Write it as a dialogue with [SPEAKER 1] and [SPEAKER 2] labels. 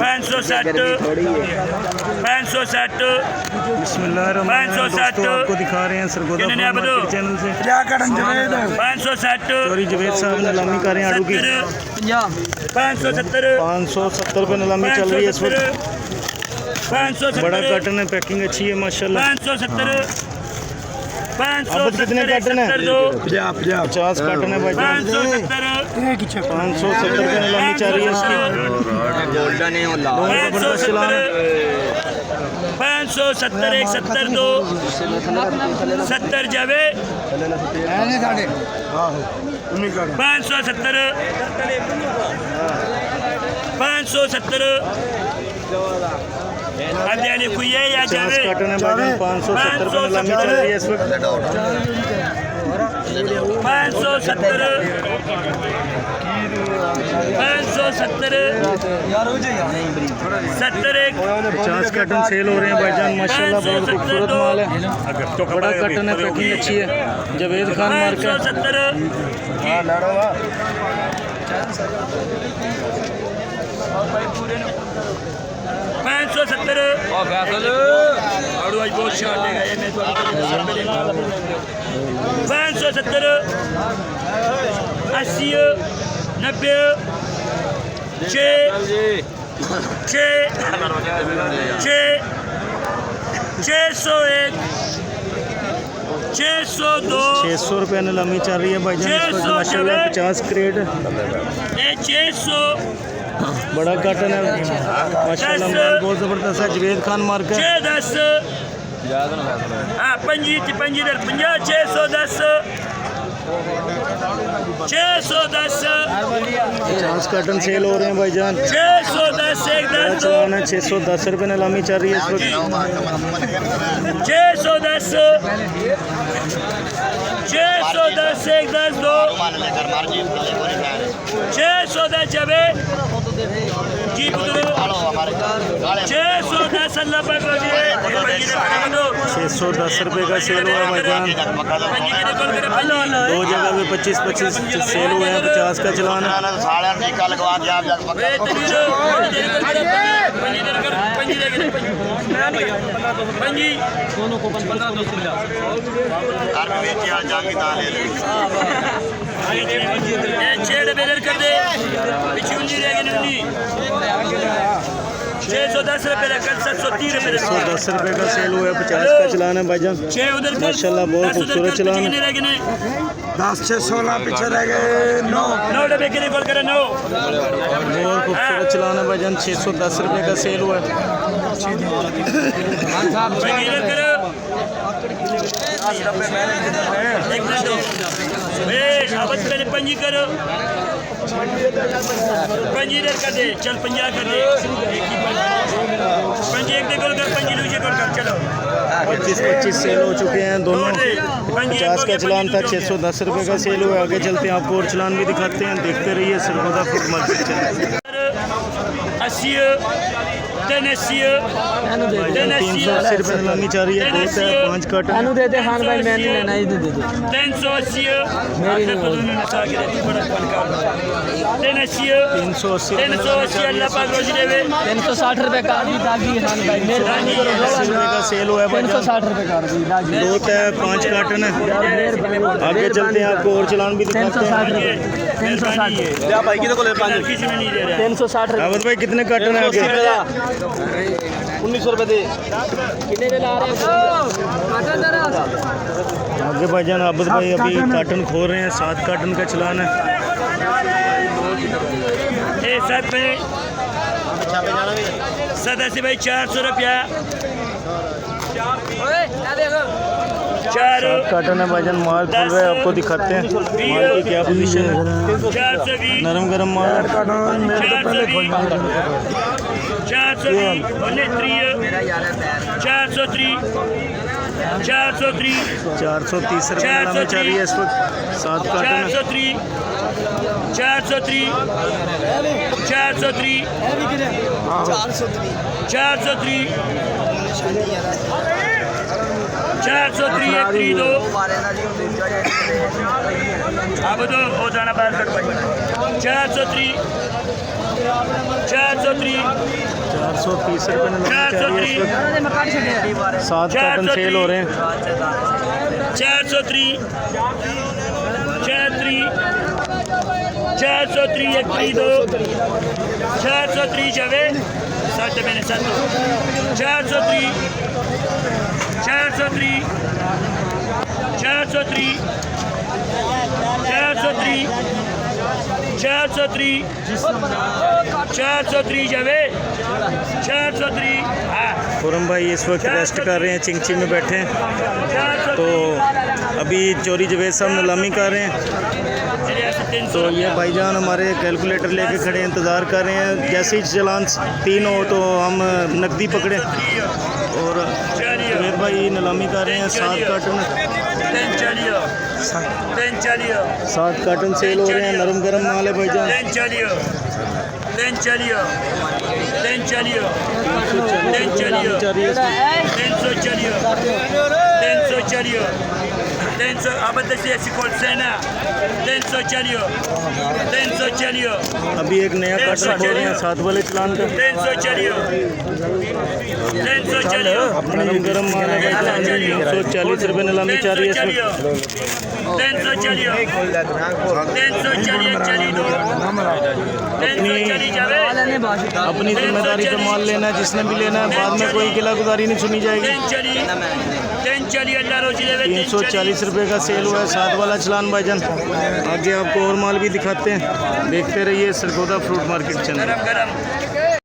[SPEAKER 1] 560 560
[SPEAKER 2] आपको दिखा रहे हैं सरगोदा चैनल से
[SPEAKER 1] 560
[SPEAKER 2] चौधरी जवेद साहब नीलामी कर रहे हैं आड़ू की
[SPEAKER 1] 570
[SPEAKER 2] 570 रुपये नीलामी चल रही है इस वक्त।
[SPEAKER 1] 570
[SPEAKER 2] बड़ा कटन है, पैकिंग अच्छी है माशाल्लाह।
[SPEAKER 1] 570
[SPEAKER 2] अब कितने कटन है? 50 कटन है भाई। 570 रुपये नीलामी चल रही है इसकी। जबरदस्त चलान है।
[SPEAKER 1] 570 170 2 70 जावे 570 570 अब यानी कोई है या
[SPEAKER 2] 50
[SPEAKER 1] जावे
[SPEAKER 2] कटन है भाई। 570 रुपये नीलामी चल रही है इस वक्त।
[SPEAKER 1] 570 570 70
[SPEAKER 2] 50 कटन सेल हो रहे हैं भाईजान माशाल्लाह। बहुत खूबसूरत माल है, बड़ा कटन है, पैकिंग अच्छी है। जवेद खान मार्केट
[SPEAKER 1] 570 बहुत शार्ट है 570 80 90 601 602
[SPEAKER 2] 600 रुपये नीलामी चल रही है भाईजान इस वक्त माशाल्लाह। 50 क्रेट
[SPEAKER 1] 600
[SPEAKER 2] बड़ा कटन है माशाल्लाह, माल बहुत ज़बरदस्त है। जवेद खान मार्केट
[SPEAKER 1] 610 हाँ 50 610
[SPEAKER 2] 50 कटन सेल हो रहे हैं भाईजान।
[SPEAKER 1] 610
[SPEAKER 2] बड़ा चलान है। 610 रुपये नीलामी चल रही है इस वक्त।
[SPEAKER 1] 610 110 2 610 जावे जी पुत्र 610 अल्लाह पाक रोजी है
[SPEAKER 2] 610 रुपये का सेल हुआ है भाईजान। दो जगह पे 25-25 सेल हुए हैं। 50 का चलान है।
[SPEAKER 1] छेड़ बेलर कर दे 610 रुपये कल 730 रुपये
[SPEAKER 2] 610 रुपये का सेल हुआ है। 50 का चलान है भाईजान माशाल्लाह। बहुत खूबसूरत चलान है।
[SPEAKER 3] 10 6 16 पीछे रह गए 9
[SPEAKER 1] डब्बे के कॉल करें 9
[SPEAKER 2] बहुत खूबसूरत चलान है भाईजान। 610 रुपये का सेल हुआ है।
[SPEAKER 1] पहले पंजी करो पंजी कर दे चल 50 कर दे पंजी एक गोल कर पंजी दूसरे गोल कर चलो
[SPEAKER 2] 25-25 सेल हो चुके हैं दोनों। 50 का चलान था। 610 रुपये का सेल हुआ है। आगे चलते हैं, आपको और चलान भी दिखाते हैं। देखते रहिए सरगोदा फूड मार्केट चैनल।
[SPEAKER 1] 80 380
[SPEAKER 2] 380 रुपये नीलामी चल रही है। 5 कटन
[SPEAKER 1] 380 अल्लाह पाक रोजी देवे
[SPEAKER 4] 360 रुपये का
[SPEAKER 2] का सेल हुआ है।
[SPEAKER 4] 360 रुपये का
[SPEAKER 2] 2 है 5 कार्टन है। आगे चलते हैं, आपको और चलान भी दिखाते हैं।
[SPEAKER 4] 360
[SPEAKER 2] अवध भाई कितने कार्टन है आगे?
[SPEAKER 4] 1900 रुपये दे कितने ला रहे हो
[SPEAKER 2] आगे भाईजान अवध भाई अभी कार्टन खोल रहे हैं। 7 कार्टन का चलान है।
[SPEAKER 1] सदासी भाई 400 रुपया
[SPEAKER 2] 7 कार्टन है भाईजान। माल खुल रहा है, आपको दिखाते हैं माल की क्या पोजीशन है।
[SPEAKER 1] 420
[SPEAKER 2] नरम गरम माल है।
[SPEAKER 1] 420 430
[SPEAKER 2] 430 रुपये नीलामी चल रही है इस वक्त। 7 कार्टन है।
[SPEAKER 1] 430 एक दो अब तो हो जाना 430 430
[SPEAKER 2] 430 रुपये में नरम चाहिए इस वक्त। 7 कार्टन सेल हो रहे हैं।
[SPEAKER 1] 430 430 एक खरीदो 430 जावेद 7 मैंने 7 430 430 430 430 जावेद 430 हाँ
[SPEAKER 2] खुरम भाई इस वक्त रेस्ट कर रहे हैं, चिंची में बैठे हैं। तो अभी चोरी जवेद साहब नीलामी कर रहे हैं। तो ये भाईजान हमारे कैलकुलेटर लेके खड़े हैं, इंतज़ार कर रहे हैं जैसे ही चालान 3 हो तो हम नकदी पकड़ें। और जवेद भाई नीलामी कर रहे हैं। 7 कार्टन सेल हो रहे हैं। नरम गरम माल है भाईजान।
[SPEAKER 1] 300 abbastanza col Sena 300
[SPEAKER 2] अभी एक नया कार्टन खोल रहे हैं 7 वाले चलान का।
[SPEAKER 1] 300
[SPEAKER 2] नरम गरम माल है भाईजान। 340 रुपये नीलामी चल रही है इसमें।
[SPEAKER 1] 300
[SPEAKER 2] अपनी जिम्मेदारी पे माल लेना है, जिसने भी लेना है। बाद में कोई गिलागुजारी नहीं सुनी जाएगी। 340 रुपये का सेल हुआ है 7 वाला चलान भाईजान। आगे आपको और माल भी दिखाते हैं, देखते रहिए सरगोदा फ्रूट मार्केट चैनल।